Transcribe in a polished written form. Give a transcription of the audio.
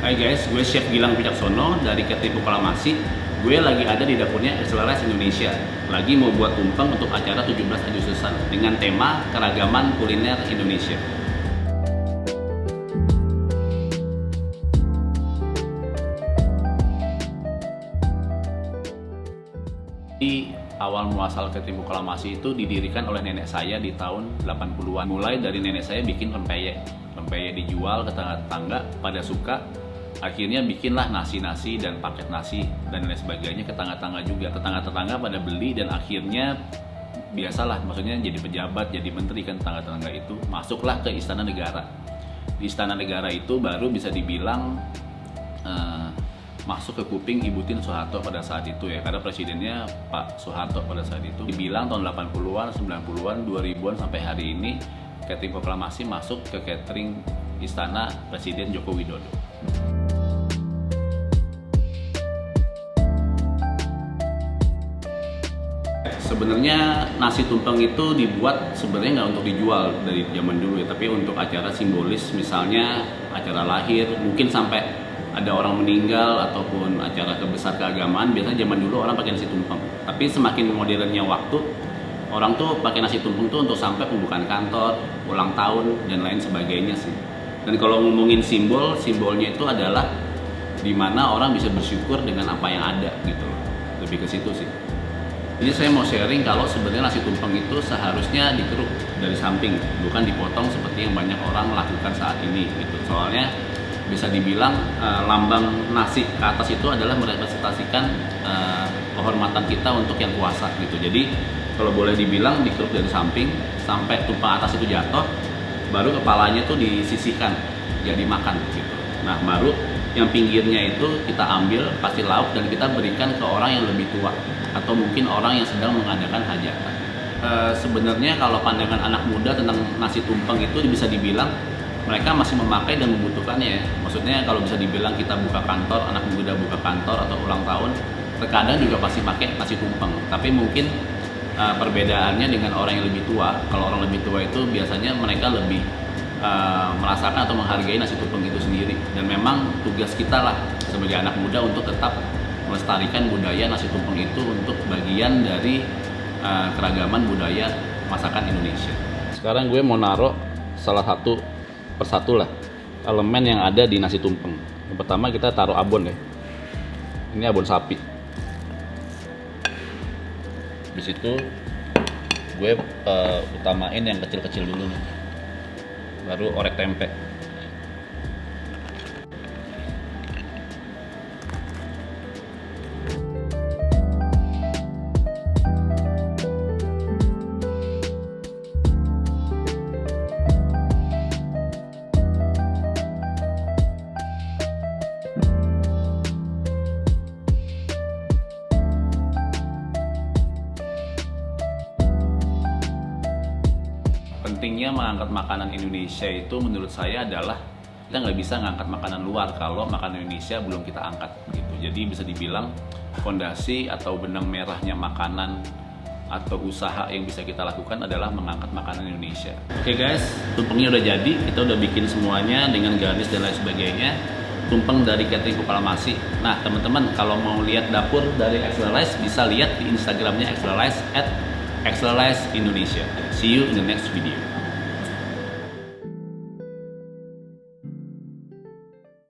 Hai guys, gue Chef Gilang Wicaksono dari Catering Proklamasi. Gue lagi ada di dapurnya Excelrice Indonesia. Lagi mau buat tumpeng untuk acara 17 Agustusan dengan tema keragaman kuliner Indonesia. Di awal muasal Catering Proklamasi itu didirikan oleh nenek saya di tahun 80-an. Mulai dari nenek saya bikin rempeyek dijual ke tetangga pada suka. Akhirnya bikinlah nasi-nasi dan paket nasi dan lain sebagainya ke tetangga-tetangga juga. Tetangga-tetangga pada beli dan akhirnya biasalah, maksudnya jadi pejabat, jadi menteri kan tetangga-tetangga itu. Masuklah ke Istana Negara. Di Istana Negara itu baru bisa dibilang masuk ke kuping Ibu Tien Soeharto pada saat itu ya, karena presidennya Pak Soeharto pada saat itu. Dibilang tahun 80-an, 90-an, 2000-an sampai hari ini Catering Proklamasi masuk ke catering Istana Presiden Joko Widodo. Sebenarnya nasi tumpeng itu dibuat sebenarnya nggak untuk dijual dari zaman dulu ya, tapi untuk acara simbolis, misalnya acara lahir, mungkin sampai ada orang meninggal ataupun acara kebesar keagamaan. Biasanya zaman dulu orang pakai nasi tumpeng. Tapi semakin modernnya waktu, orang tuh pakai nasi tumpeng tuh untuk sampai pembukaan kantor, ulang tahun dan lain sebagainya sih. Dan kalau ngomongin simbol, simbolnya itu adalah dimana orang bisa bersyukur dengan apa yang ada gitu. Lebih ke situ sih. Jadi saya mau sharing kalau sebenarnya nasi tumpeng itu seharusnya dikeruk dari samping, bukan dipotong seperti yang banyak orang lakukan saat ini gitu. Soalnya bisa dibilang lambang nasi ke atas itu adalah merepresentasikan kehormatan kita untuk yang kuasa gitu. Jadi kalau boleh dibilang dikeruk dari samping sampai tumpeng atas itu jatuh, baru kepalanya tuh disisihkan jadi makan gitu. Nah baru yang pinggirnya itu kita ambil, kasih lauk dan kita berikan ke orang yang lebih tua atau mungkin orang yang sedang mengadakan hajatan. Sebenarnya kalau pandangan anak muda tentang nasi tumpeng itu bisa dibilang mereka masih memakai dan membutuhkannya ya. Maksudnya kalau bisa dibilang kita buka kantor, anak muda buka kantor atau ulang tahun, terkadang juga pasti pakai nasi tumpeng. Tapi mungkin perbedaannya dengan orang yang lebih tua. Kalau orang lebih tua itu biasanya mereka lebih merasakan atau menghargai nasi tumpeng itu sendiri. Dan memang tugas kita lah sebagai anak muda untuk tetap melestarikan budaya nasi tumpeng itu untuk bagian dari keragaman budaya masakan Indonesia. Sekarang gue mau naruh salah satu persatu lah elemen yang ada di nasi tumpeng. Yang pertama kita taruh abon ya. Ini abon sapi. Di situ gue utamain yang kecil-kecil dulu nih. Baru orek tempe. Pentingnya mengangkat makanan Indonesia itu menurut saya adalah kita nggak bisa ngangkat makanan luar kalau makanan Indonesia belum kita angkat gitu. Jadi bisa dibilang fondasi atau benang merahnya makanan atau usaha yang bisa kita lakukan adalah mengangkat makanan Indonesia. Oke guys, tumpengnya udah jadi, kita udah bikin semuanya dengan garnish dan lain sebagainya. Tumpeng dari Catering Proklamasi. Nah teman-teman kalau mau lihat dapur dari Excelrice bisa lihat di Instagramnya Excelrice @Excelrice Indonesia. See you in the next video.